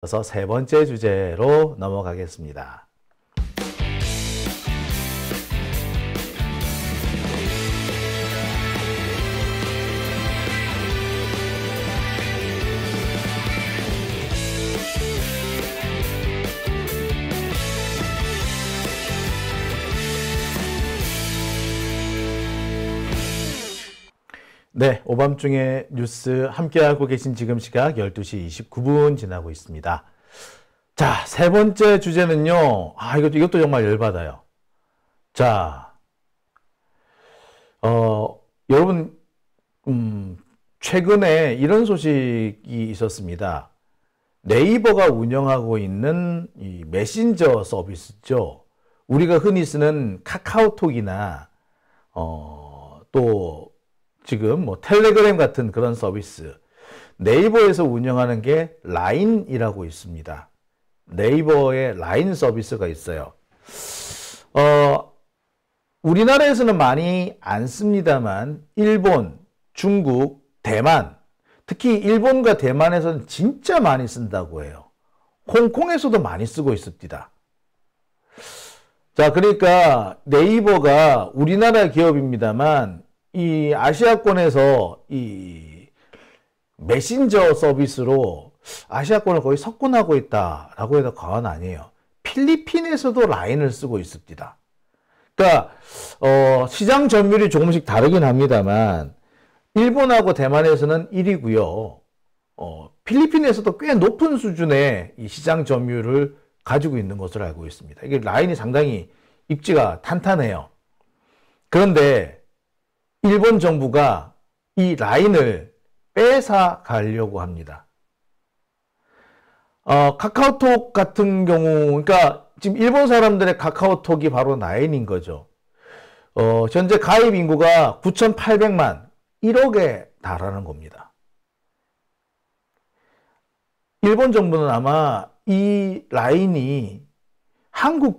그래서 세 번째 주제로 넘어가겠습니다. 네, 오밤중에 뉴스 함께하고 계신 지금 시각 12시 29분 지나고 있습니다. 자, 세 번째 주제는요. 이것도 정말 열받아요. 자, 여러분, 최근에 이런 소식이 있었습니다. 네이버가 운영하고 있는 이 메신저 서비스죠. 우리가 흔히 쓰는 카카오톡이나, 또, 지금 텔레그램 같은 그런 서비스, 네이버에서 운영하는 게 라인이라고 있습니다. 네이버의 라인 서비스가 있어요. 우리나라에서는 많이 안 씁니다만 일본, 중국, 대만, 특히 일본과 대만에서는 진짜 많이 쓴다고 해요. 홍콩에서도 많이 쓰고 있습니다. 자, 그러니까 네이버가 우리나라 기업입니다만 이 아시아권에서 이 메신저 서비스로 아시아권을 거의 석권하고 있다라고 해도 과언 아니에요. 필리핀에서도 라인을 쓰고 있습니다. 그러니까 시장 점유율이 조금씩 다르긴 합니다만 일본하고 대만에서는 1위고요. 필리핀에서도 꽤 높은 수준의 이 시장 점유율을 가지고 있는 것으로 알고 있습니다. 이게 라인이 상당히 입지가 탄탄해요. 그런데 일본 정부가 이 라인을 뺏어 가려고 합니다. 카카오톡 같은 경우, 그러니까 지금 일본 사람들의 카카오톡이 바로 라인인 거죠. 현재 가입 인구가 9,800만, 1억에 달하는 겁니다. 일본 정부는 아마 이 라인이 한국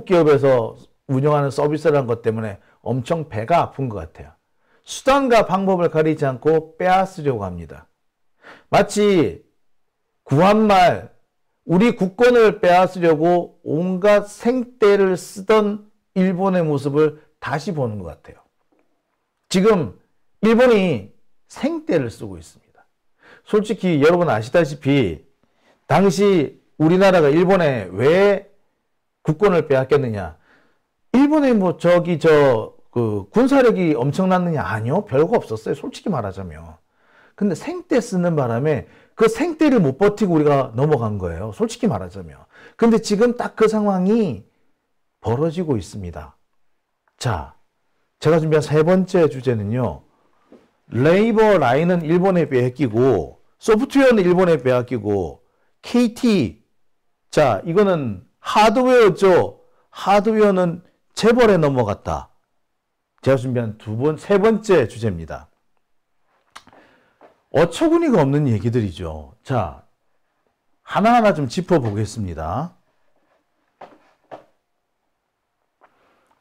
기업에서 운영하는 서비스라는 것 때문에 엄청 배가 아픈 것 같아요. 수단과 방법을 가리지 않고 빼앗으려고 합니다. 마치 구한말 우리 국권을 빼앗으려고 온갖 생떼를 쓰던 일본의 모습을 다시 보는 것 같아요. 지금 일본이 생떼를 쓰고 있습니다. 솔직히 여러분 아시다시피 당시 우리나라가 일본에 왜 국권을 빼앗겼느냐? 일본에 군사력이 엄청났느냐? 아니요. 별거 없었어요. 솔직히 말하자면. 근데 생떼 쓰는 바람에 그 생떼를 못 버티고 우리가 넘어간 거예요. 솔직히 말하자면. 근데 지금 딱 그 상황이 벌어지고 있습니다. 자, 제가 준비한 세 번째 주제는요. 네이버 라인은 일본에 빼앗기고 소프트웨어는 일본에 빼앗기고 KT, 자, 이거는 하드웨어죠. 하드웨어는 재벌에 넘어갔다. 제가 준비한 세 번째 주제입니다. 어처구니가 없는 얘기들이죠. 자, 하나하나 좀 짚어보겠습니다.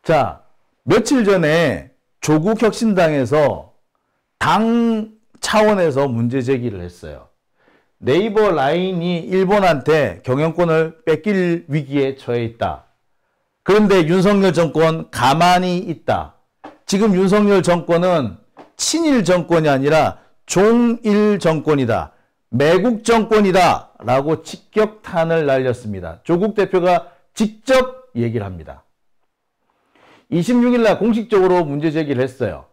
자, 며칠 전에 조국혁신당에서 당 차원에서 문제 제기를 했어요. 네이버 라인이 일본한테 경영권을 뺏길 위기에 처해 있다. 그런데 윤석열 정권 가만히 있다. 지금 윤석열 정권은 친일 정권이 아니라 종일 정권이다. 매국 정권이다. 라고 직격탄을 날렸습니다. 조국 대표가 직접 얘기를 합니다. 26일 날 공식적으로 문제 제기를 했어요.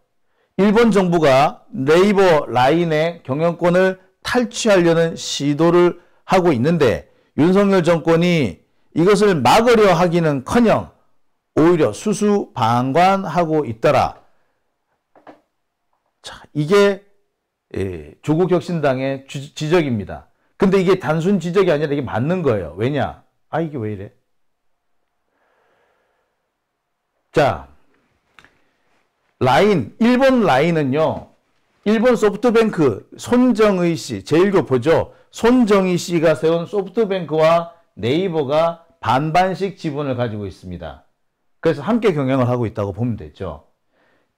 일본 정부가 네이버 라인의 경영권을 탈취하려는 시도를 하고 있는데 윤석열 정권이 이것을 막으려 하기는커녕 오히려 수수방관하고 있더라. 자, 이게 조국혁신당의 지적입니다. 근데 이게 단순 지적이 아니라 이게 맞는 거예요. 왜냐? 이게 왜 이래? 자, 일본 라인은요, 일본 소프트뱅크 손정의 씨, 제일교포죠. 손정의 씨가 세운 소프트뱅크와 네이버가 반반씩 지분을 가지고 있습니다. 그래서 함께 경영을 하고 있다고 보면 되죠.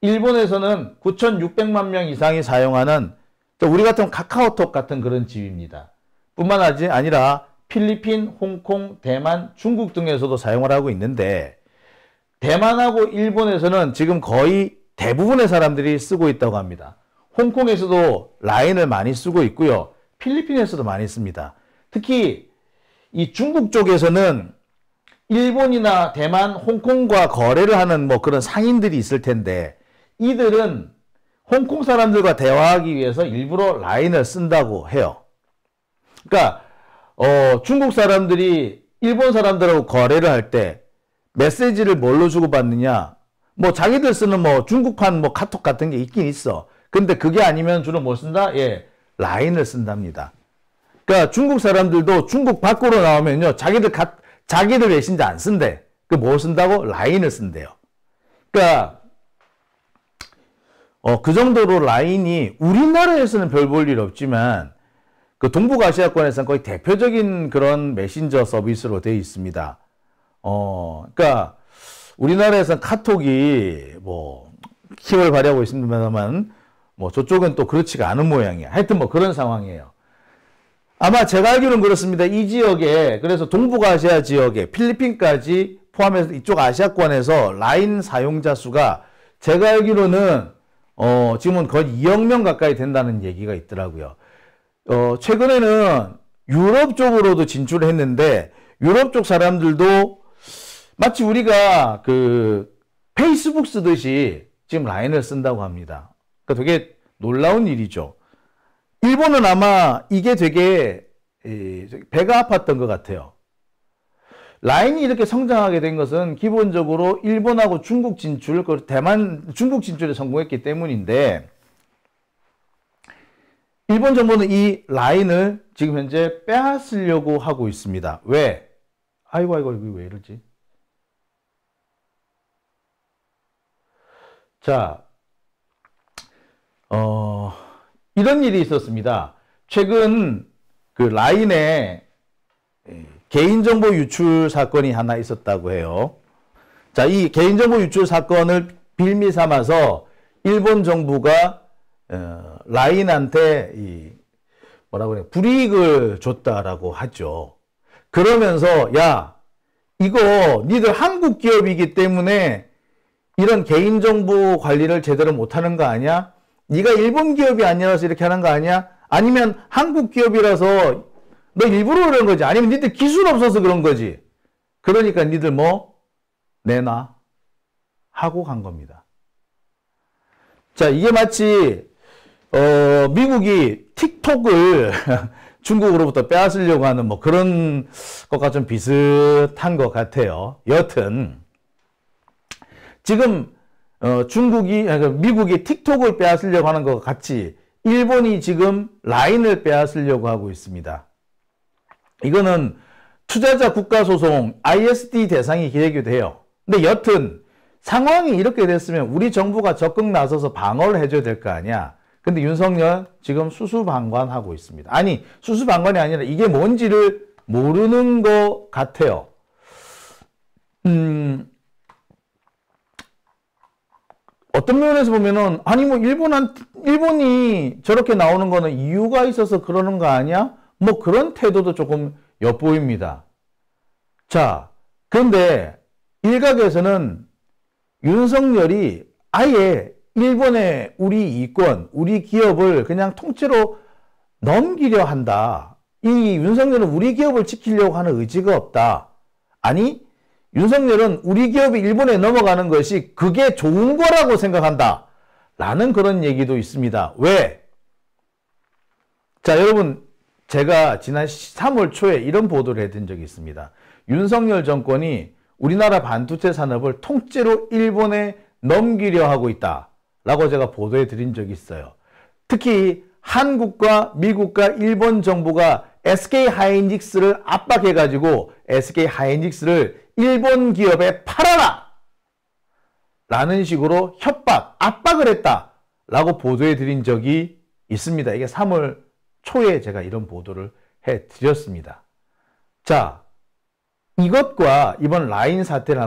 일본에서는 9,600만 명 이상이 사용하는 우리 같은 카카오톡 같은 그런 집입니다. 뿐만 아니라 필리핀, 홍콩, 대만, 중국 등에서도 사용을 하고 있는데 대만하고 일본에서는 지금 거의 대부분의 사람들이 쓰고 있다고 합니다. 홍콩에서도 라인을 많이 쓰고 있고요. 필리핀에서도 많이 씁니다. 특히 이 중국 쪽에서는 일본이나 대만, 홍콩과 거래를 하는 뭐 그런 상인들이 있을 텐데 이들은 홍콩 사람들과 대화하기 위해서 일부러 라인을 쓴다고 해요. 그러니까 중국 사람들이 일본 사람들하고 거래를 할 때 메시지를 뭘로 주고받느냐? 뭐 자기들 쓰는 뭐 중국판 뭐 카톡 같은 게 있긴 있어. 근데 그게 아니면 주로 뭐 쓴다? 예, 라인을 쓴답니다. 그러니까 중국 사람들도 중국 밖으로 나오면요, 자기들 메신저 안 쓴대. 그 뭐 쓴다고? 라인을 쓴대요. 그러니까 그 정도로 라인이 우리나라에서는 별 볼 일 없지만 그 동북아시아권에서는 거의 대표적인 그런 메신저 서비스로 되어 있습니다. 그러니까 우리나라에서는 카톡이 뭐 힘을 발휘하고 있습니다만 뭐 저쪽은 또 그렇지가 않은 모양이야. 하여튼 뭐 그런 상황이에요. 아마 제가 알기로는 그렇습니다. 이 지역에, 그래서 동북아시아 지역에 필리핀까지 포함해서 이쪽 아시아권에서 라인 사용자 수가 제가 알기로는 지금은 거의 2억 명 가까이 된다는 얘기가 있더라고요. 최근에는 유럽 쪽으로도 진출을 했는데 유럽 쪽 사람들도 마치 우리가 그 페이스북 쓰듯이 지금 라인을 쓴다고 합니다. 그러니까 되게 놀라운 일이죠. 일본은 아마 이게 되게 배가 아팠던 것 같아요. 라인이 이렇게 성장하게 된 것은 기본적으로 일본하고 중국 진출, 대만, 중국 진출에 성공했기 때문인데 일본 정부는 이 라인을 지금 현재 빼앗으려고 하고 있습니다. 왜? 아이고, 왜 이러지? 자, 이런 일이 있었습니다. 최근 그 라인에 개인정보 유출 사건이 하나 있었다고 해요. 자, 이 개인정보 유출 사건을 빌미 삼아서 일본 정부가 라인한테 뭐라고 그래, 불이익을 줬다라고 하죠. 그러면서 야, 이거 니들 한국 기업이기 때문에 이런 개인정보 관리를 제대로 못하는 거 아니야? 네가 일본 기업이 아니라서 이렇게 하는 거 아니야? 아니면 한국 기업이라서 너 일부러 그런 거지? 아니면 니들 기술 없어서 그런 거지? 그러니까 니들 뭐 내놔 하고 간 겁니다. 자, 이게 마치 미국이 틱톡을 중국으로부터 빼앗으려고 하는 뭐 그런 것과 좀 비슷한 것 같아요. 여튼 지금 미국이 틱톡을 빼앗으려고 하는 것과 같이 일본이 지금 라인을 빼앗으려고 하고 있습니다. 이거는 투자자 국가소송 ISD 대상이 기재기도 해요. 근데 여튼 상황이 이렇게 됐으면 우리 정부가 적극 나서서 방어를 해줘야 될 거 아니야. 근데 윤석열 지금 수수방관하고 있습니다. 아니, 수수방관이 아니라 이게 뭔지를 모르는 것 같아요. 어떤 면에서 보면은, 아니, 뭐, 일본이 저렇게 나오는 거는 이유가 있어서 그러는 거 아니야? 뭐, 그런 태도도 조금 엿보입니다. 자, 그런데 일각에서는 윤석열이 아예 일본의 우리 이권, 우리 기업을 그냥 통째로 넘기려 한다. 이 윤석열은 우리 기업을 지키려고 하는 의지가 없다. 아니, 윤석열은 우리 기업이 일본에 넘어가는 것이 그게 좋은 거라고 생각한다. 라는 그런 얘기도 있습니다. 왜? 자, 여러분, 제가 지난 3월 초에 이런 보도를 해드린 적이 있습니다. 윤석열 정권이 우리나라 반도체 산업을 통째로 일본에 넘기려 하고 있다. 라고 제가 보도해 드린 적이 있어요. 특히 한국과 미국과 일본 정부가 SK 하이닉스를 압박해가지고 SK 하이닉스를 일본 기업에 팔아라! 라는 식으로 협박, 압박을 했다. 라고 보도해 드린 적이 있습니다. 이게 3월 초에 제가 이런 보도를 해 드렸습니다. 자, 이것과 이번 라인 사태를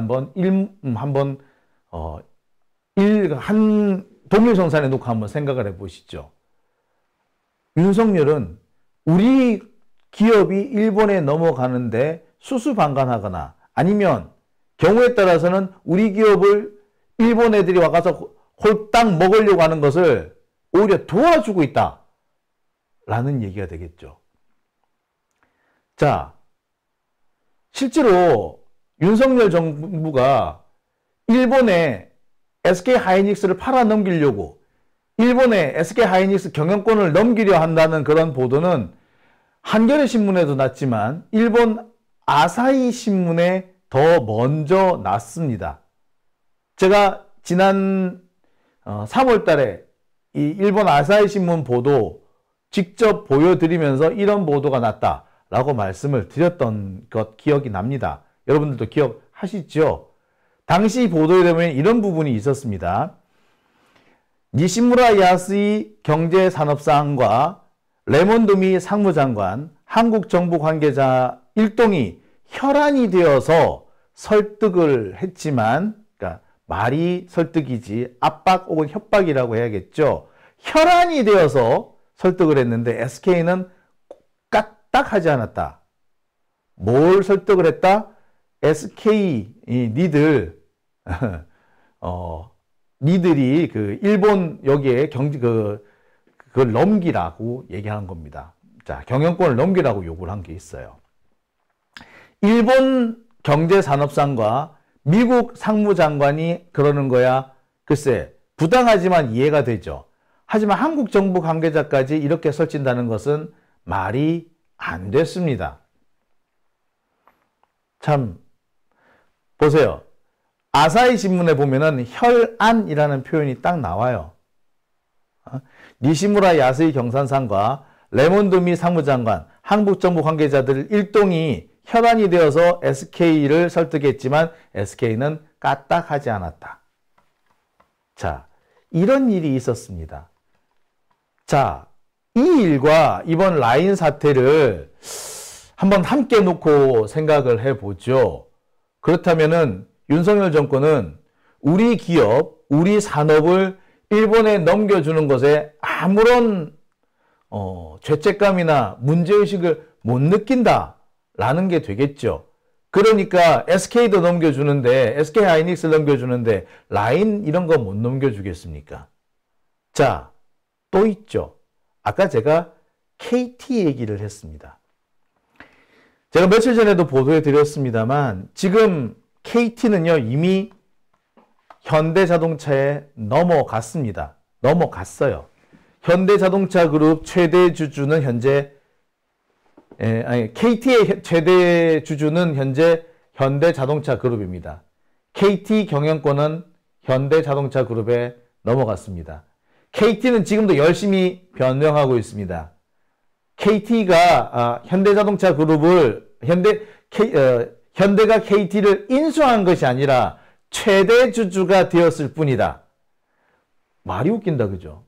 동일성산에 놓고 한번 생각을 해 보시죠. 윤석열은 우리 기업이 일본에 넘어가는데 수수방관하거나 아니면 경우에 따라서는 우리 기업을 일본 애들이 와가서 홀딱 먹으려고 하는 것을 오히려 도와주고 있다 라는 얘기가 되겠죠. 자, 실제로 윤석열 정부가 일본에 SK하이닉스를 팔아넘기려고 일본에 SK하이닉스 경영권을 넘기려 한다는 그런 보도는 한겨레 신문에도 났지만 일본 아사히 신문에 더 먼저 났습니다. 제가 지난 3월 달에 이 일본 아사히 신문 보도 직접 보여드리면서 이런 보도가 났다라고 말씀을 드렸던 것 기억이 납니다. 여러분들도 기억하시죠? 당시 보도에 보면 이런 부분이 있었습니다. 니시무라 야스이 경제산업상과 레몬도미 상무장관, 한국 정부 관계자 일동이 혈안이 되어서 설득을 했지만, 그러니까 말이 설득이지 압박 혹은 협박이라고 해야겠죠. 혈안이 되어서 설득을 했는데 SK는 까딱하지 않았다. 뭘 설득을 했다? SK 니들 니들이 그 일본 여기에 그걸 넘기라고 얘기한 겁니다. 자, 경영권을 넘기라고 요구를 한 게 있어요. 일본 경제산업상과 미국 상무장관이 그러는 거야. 글쎄, 부당하지만 이해가 되죠. 하지만 한국 정부 관계자까지 이렇게 설친다는 것은 말이 안 됐습니다. 참, 보세요. 아사히 신문에 보면은 혈안이라는 표현이 딱 나와요. 니시무라 야스이 경산상과 레몬도미 상무장관, 한국 정부 관계자들 일동이 혈안이 되어서 SK를 설득했지만 SK는 까딱하지 않았다. 자, 이런 일이 있었습니다. 자, 이 일과 이번 라인 사태를 한번 함께 놓고 생각을 해보죠. 그렇다면은 윤석열 정권은 우리 기업, 우리 산업을 일본에 넘겨주는 것에 아무런 죄책감이나 문제의식을 못 느낀다라는 게 되겠죠. 그러니까 SK도 넘겨주는데, SK하이닉스를 넘겨주는데 라인 이런 거 못 넘겨주겠습니까? 자, 또 있죠. 아까 제가 KT 얘기를 했습니다. 제가 며칠 전에도 보도해 드렸습니다만 지금 KT는요 이미 현대자동차에 넘어갔습니다. 넘어갔어요. 현대자동차 그룹 최대 주주는 현재 KT의 최대 주주는 현재 현대자동차 그룹입니다. KT 경영권은 현대자동차 그룹에 넘어갔습니다. KT는 지금도 열심히 변명하고 있습니다. KT가 현대자동차 그룹을 현대가 KT를 인수한 것이 아니라 최대 주주가 되었을 뿐이다. 말이 웃긴다, 그죠?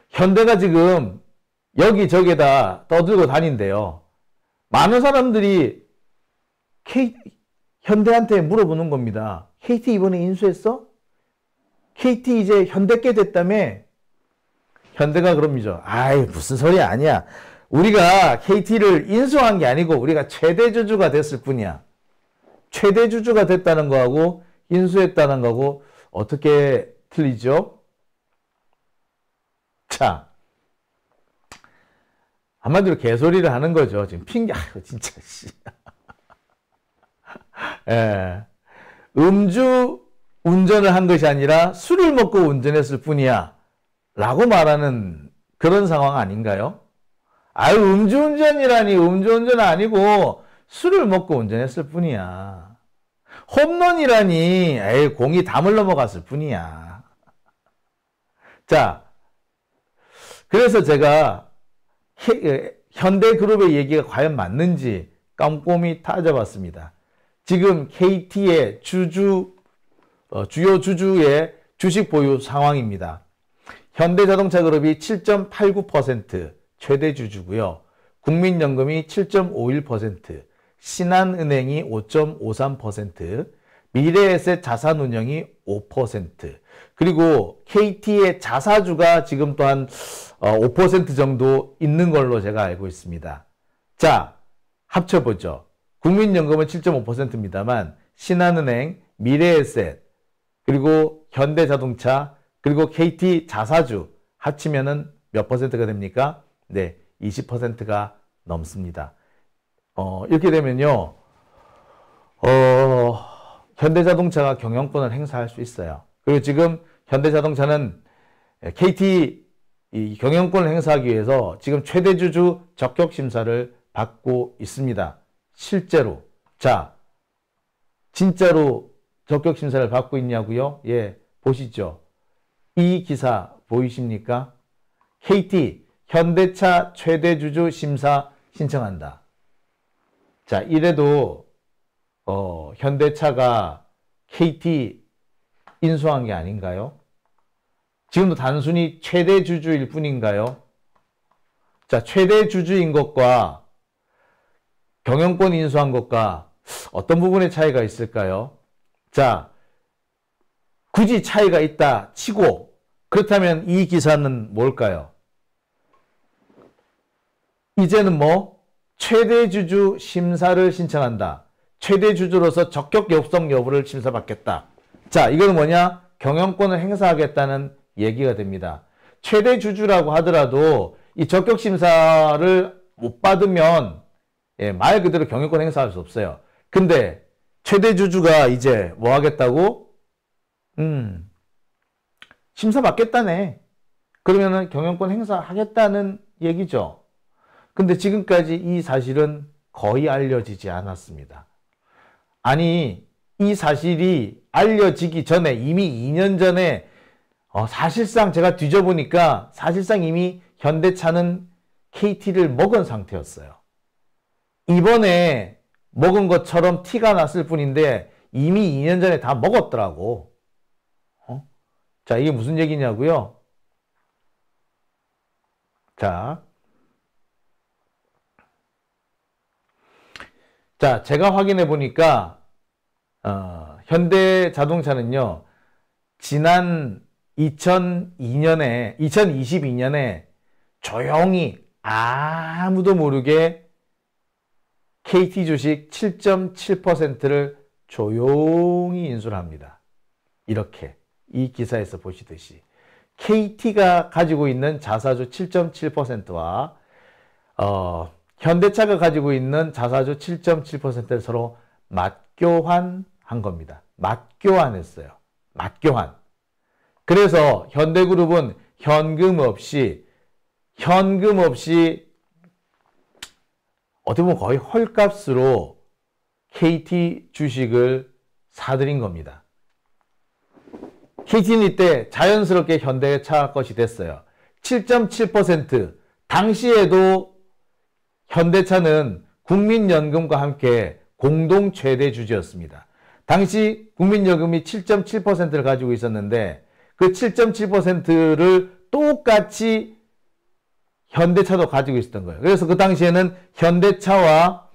현대가 지금 여기저기다 떠들고 다닌대요. 많은 사람들이 현대한테 물어보는 겁니다. KT 이번에 인수했어? KT 이제 현대께 됐다며? 현대가 그럽니다. 아이, 무슨 소리 아니야. 우리가 KT를 인수한 게 아니고 우리가 최대 주주가 됐을 뿐이야. 최대 주주가 됐다는 거하고 인수했다는 거하고 어떻게 틀리죠? 자, 한마디로 개소리를 하는 거죠. 지금 핑계, 진짜, 씨. 예. 음주 운전을 한 것이 아니라 술을 먹고 운전했을 뿐이야. 라고 말하는 그런 상황 아닌가요? 아유, 음주운전이라니, 음주운전은 아니고 술을 먹고 운전했을 뿐이야. 홈런이라니, 에이, 공이 담을 넘어갔을 뿐이야. 자, 그래서 제가 현대그룹의 얘기가 과연 맞는지 꼼꼼히 따져봤습니다. 지금 KT의 주요 주주의 주식 보유 상황입니다. 현대자동차그룹이 7.89% 최대 주주고요. 국민연금이 7.51%, 신한은행이 5.53%, 미래에셋 자산운용이 5%, 그리고 KT의 자사주가 지금 또한 5% 정도 있는 걸로 제가 알고 있습니다. 자, 합쳐보죠. 국민연금은 7.5%입니다만 신한은행, 미래에셋, 그리고 현대자동차, 그리고 KT 자사주 합치면은 몇 퍼센트가 됩니까? 네, 20%가 넘습니다. 이렇게 되면요, 현대자동차가 경영권을 행사할 수 있어요. 그리고 지금 현대자동차는 KT 이 경영권을 행사하기 위해서 지금 최대주주 적격심사를 받고 있습니다. 실제로. 자, 진짜로 적격심사를 받고 있냐고요? 예, 보시죠. 이 기사 보이십니까? KT 현대차 최대주주 심사 신청한다. 자, 이래도 현대차가 KT 인수한 게 아닌가요? 지금도 단순히 최대주주일 뿐인가요? 자, 최대주주인 것과 경영권 인수한 것과 어떤 부분의 차이가 있을까요? 자, 굳이 차이가 있다 치고 그렇다면 이 기사는 뭘까요? 이제는 뭐 최대주주 심사를 신청한다. 최대주주로서 적격 역성 여부를 심사받겠다. 자, 이거는 뭐냐? 경영권을 행사하겠다는 얘기가 됩니다. 최대주주라고 하더라도 이 적격 심사를 못 받으면 말 그대로 경영권 행사할 수 없어요. 근데 최대주주가 이제 뭐 하겠다고? 심사 받겠다네. 그러면은 경영권 행사하겠다는 얘기죠. 근데 지금까지 이 사실은 거의 알려지지 않았습니다. 아니, 이 사실이 알려지기 전에 이미 2년 전에 사실상 제가 뒤져보니까 사실상 이미 현대차는 KT를 먹은 상태였어요. 이번에 먹은 것처럼 티가 났을 뿐인데 이미 2년 전에 다 먹었더라고. 자, 이게 무슨 얘기냐고요? 자, 제가 확인해 보니까 현대자동차는요, 지난 2022년에 조용히 아무도 모르게 KT 주식 7.7%를 조용히 인수를 합니다. 이렇게 이 기사에서 보시듯이 KT가 가지고 있는 자사주 7.7%와 현대차가 가지고 있는 자사주 7.7%를 서로 맞교환한 겁니다. 맞교환했어요. 맞교환. 그래서 현대그룹은 현금 없이 어떻게 보면 거의 헐값으로 KT 주식을 사들인 겁니다. KT는 이때 자연스럽게 현대차 것이 됐어요. 7.7%. 당시에도 현대차는 국민연금과 함께 공동 최대 주주였습니다. 당시 국민연금이 7.7%를 가지고 있었는데 그 7.7%를 똑같이 현대차도 가지고 있었던 거예요. 그래서 그 당시에는 현대차와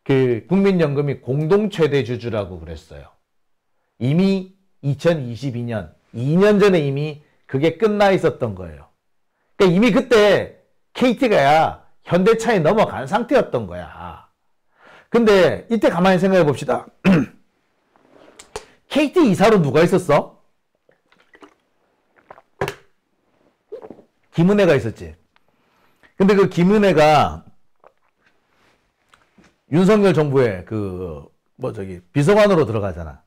그 국민연금이 공동 최대 주주라고 그랬어요. 이미 2022년, 2년 전에 이미 그게 끝나 있었던 거예요. 그러니까 이미 그때 KT가 현대차에 넘어간 상태였던 거야. 근데 이때 가만히 생각해 봅시다. KT 이사로 누가 있었어? 김은혜가 있었지. 근데 그 김은혜가 윤석열 정부의 비서관으로 들어가잖아.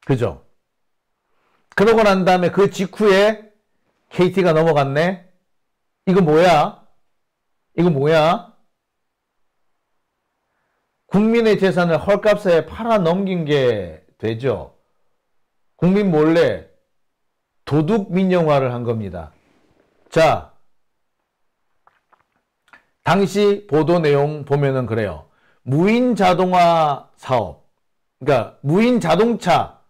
그죠? 그러고 난 다음에 그 직후에 KT가 넘어갔네? 이거 뭐야? 국민의 재산을 헐값에 팔아 넘긴 게 되죠. 국민 몰래 도둑 민영화를 한 겁니다. 자, 당시 보도 내용 보면은 그래요. 무인 자동화 사업. 그러니까 무인 자동차.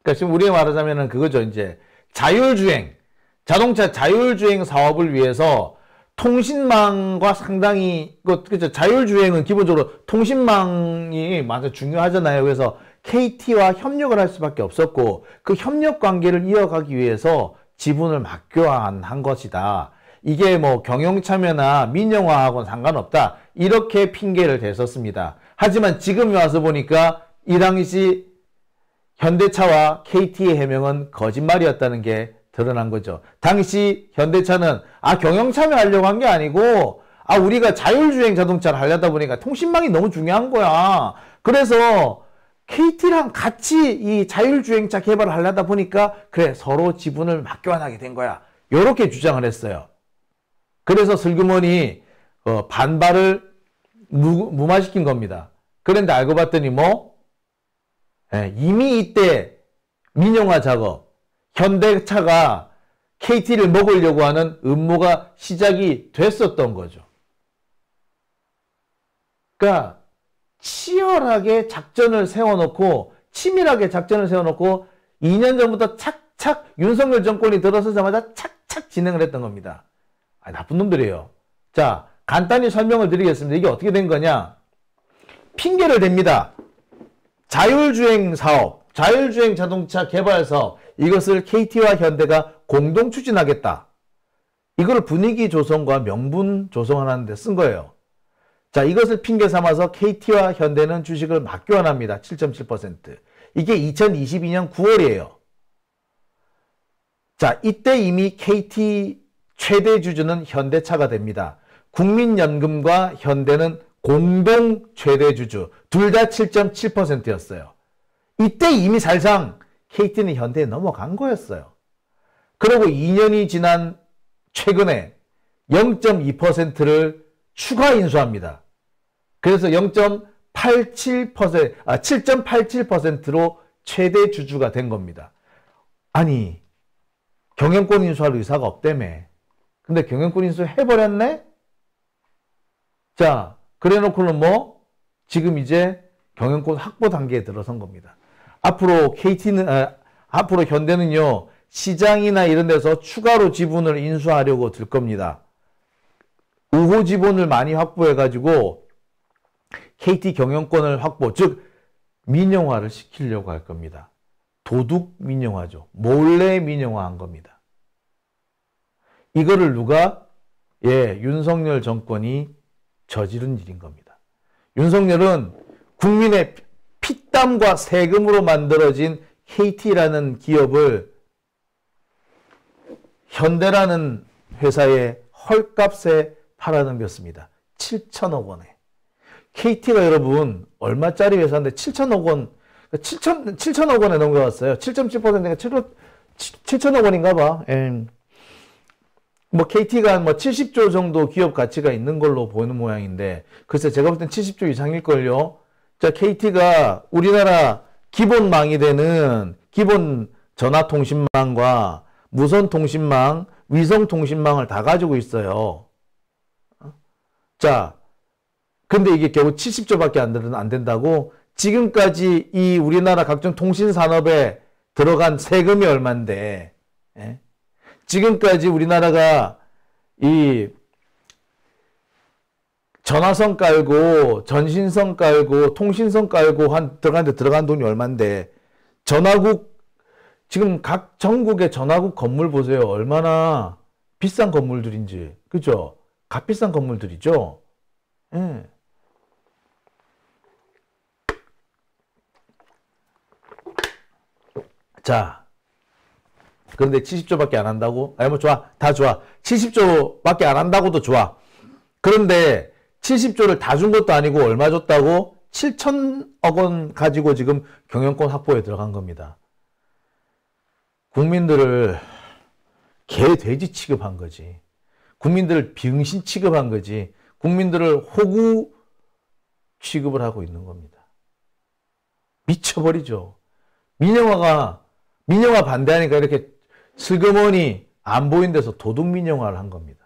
그러니까 지금 우리가 말하자면은 그거죠. 이제 자율주행. 자동차 자율주행 사업을 위해서 통신망과 상당히, 그죠. 자율주행은 기본적으로 통신망이 많이 중요하잖아요. 그래서 KT와 협력을 할 수밖에 없었고, 그 협력 관계를 이어가기 위해서 지분을 맞교환한 것이다. 이게 뭐 경영참여나 민영화하고는 상관없다. 이렇게 핑계를 댔었습니다. 하지만 지금 와서 보니까 이 당시 현대차와 KT의 해명은 거짓말이었다는 게 드러난 거죠. 당시 현대차는 경영참여하려고 한 게 아니고 우리가 자율주행 자동차를 하려다 보니까 통신망이 너무 중요한 거야. 그래서 KT랑 같이 이 자율주행차 개발을 하려다 보니까 그래 서로 지분을 맞교환하게 된 거야. 이렇게 주장을 했어요. 그래서 슬그머니 반발을 무마시킨 겁니다. 그런데 알고 봤더니 이미 이때 민영화 작업, 현대차가 KT를 먹으려고 하는 음모가 시작이 됐었던 거죠. 그러니까 치열하게 작전을 세워놓고, 치밀하게 작전을 세워놓고 2년 전부터 착착 윤석열 정권이 들어서자마자 착착 진행을 했던 겁니다. 나쁜 놈들이에요. 자, 간단히 설명을 드리겠습니다. 이게 어떻게 된 거냐? 핑계를 댑니다. 자율주행 사업, 자율주행 자동차 개발 사업, 이것을 KT와 현대가 공동 추진하겠다. 이걸 분위기 조성과 명분 조성하는 데 쓴 거예요. 자, 이것을 핑계 삼아서 KT와 현대는 주식을 맞교환합니다. 7.7%. 이게 2022년 9월이에요. 자, 이때 이미 KT 최대 주주는 현대차가 됩니다. 국민연금과 현대는 공동 최대 주주, 둘 다 7.7%였어요. 이때 이미 사실상 KT는 현대에 넘어간 거였어요. 그리고 2년이 지난 최근에 0.2%를 추가 인수합니다. 그래서 7.87%로 최대 주주가 된 겁니다. 아니, 경영권 인수할 의사가 없다며. 근데 경영권 인수 해버렸네? 자, 그래 놓고는 지금 이제 경영권 확보 단계에 들어선 겁니다. 앞으로 앞으로 현대는요, 시장이나 이런 데서 추가로 지분을 인수하려고 들 겁니다. 우호 지분을 많이 확보해가지고 KT 경영권을 확보, 즉 민영화를 시키려고 할 겁니다. 도둑 민영화죠. 몰래 민영화한 겁니다. 이거를 누가? 윤석열 정권이 저지른 일인 겁니다. 윤석열은 국민의 피땀과 세금으로 만들어진 KT라는 기업을 현대라는 회사에 헐값에 팔아넘겼습니다. 7천억 원에. KT가 여러분 얼마짜리 회사인데 7천억 원, 7천억 원에 넘겨갔어요. 7.7%가 7천억 원인가 봐. KT가 70조 정도 기업 가치가 있는 걸로 보이는 모양인데, 글쎄 제가 볼 땐 70조 이상일걸요. 자, KT가 우리나라 기본망이 되는 기본 전화통신망과 무선통신망, 위성통신망을 다 가지고 있어요. 자, 근데 이게 겨우 70조밖에 안 된다고? 지금까지 이 우리나라 각종 통신산업에 들어간 세금이 얼만데, 지금까지 우리나라가 이 전화선 깔고, 전신선 깔고, 통신선 깔고 들어간 돈이 얼만데, 전화국, 지금 각 전국의 전화국 건물 보세요. 얼마나 비싼 건물들인지. 그죠? 값비싼 건물들이죠? 자, 그런데 70조밖에 안 한다고? 좋아. 다 좋아. 70조밖에 안 한다고도 좋아. 그런데 70조를 다 준 것도 아니고 얼마 줬다고? 7천억 원 가지고 지금 경영권 확보에 들어간 겁니다. 국민들을 개, 돼지 취급한 거지. 국민들을 병신 취급한 거지. 국민들을 호구 취급을 하고 있는 겁니다. 미쳐버리죠. 민영화 반대하니까 이렇게 슬그머니 안 보인 데서 도둑 민영화를 한 겁니다.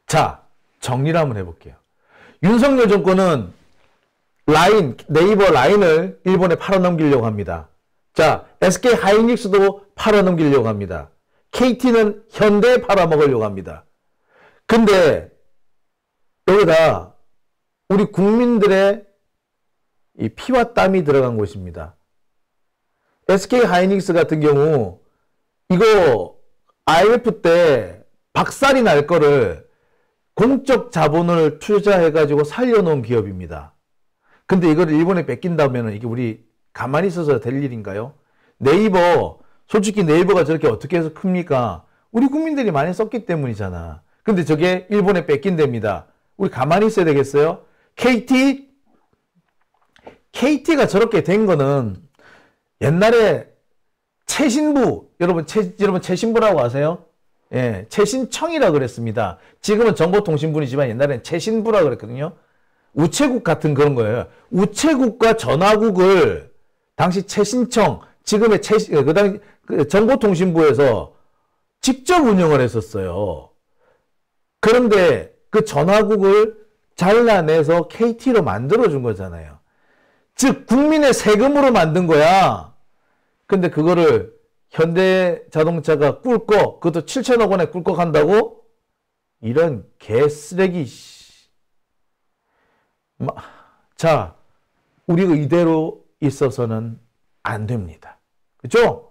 자, 정리를 한번 해볼게요. 윤석열 정권은 네이버 라인을 일본에 팔아넘기려고 합니다. 자, SK 하이닉스도 팔아넘기려고 합니다. KT는 현대에 팔아먹으려고 합니다. 근데 여기다 우리 국민들의 이 피와 땀이 들어간 곳입니다. SK 하이닉스 같은 경우 이거 IMF 때 박살이 날 거를 공적 자본을 투자해가지고 살려놓은 기업입니다. 근데 이걸 일본에 뺏긴다면 이게 우리 가만히 있어서 될 일인가요? 네이버, 솔직히 네이버가 저렇게 어떻게 해서 큽니까? 우리 국민들이 많이 썼기 때문이잖아. 근데 저게 일본에 뺏긴답니다. 우리 가만히 있어야 되겠어요? KT가 저렇게 된 거는 옛날에 최신부, 여러분 최신부라고 아세요? 예, 최신청이라 그랬습니다. 지금은 정보통신부이지만 옛날에는 최신부라 그랬거든요. 우체국 같은 그런 거예요. 우체국과 전화국을 당시 최신청, 지금의 그 당시 정보통신부에서 직접 운영을 했었어요. 그런데 그 전화국을 잘라내서 KT로 만들어준 거잖아요. 즉, 국민의 세금으로 만든 거야. 근데 그거를 현대자동차가 꿀꺽, 그것도 7천억 원에 꿀꺽한다고? 이런 개쓰레기. 자, 우리가 이대로 있어서는 안 됩니다. 그죠?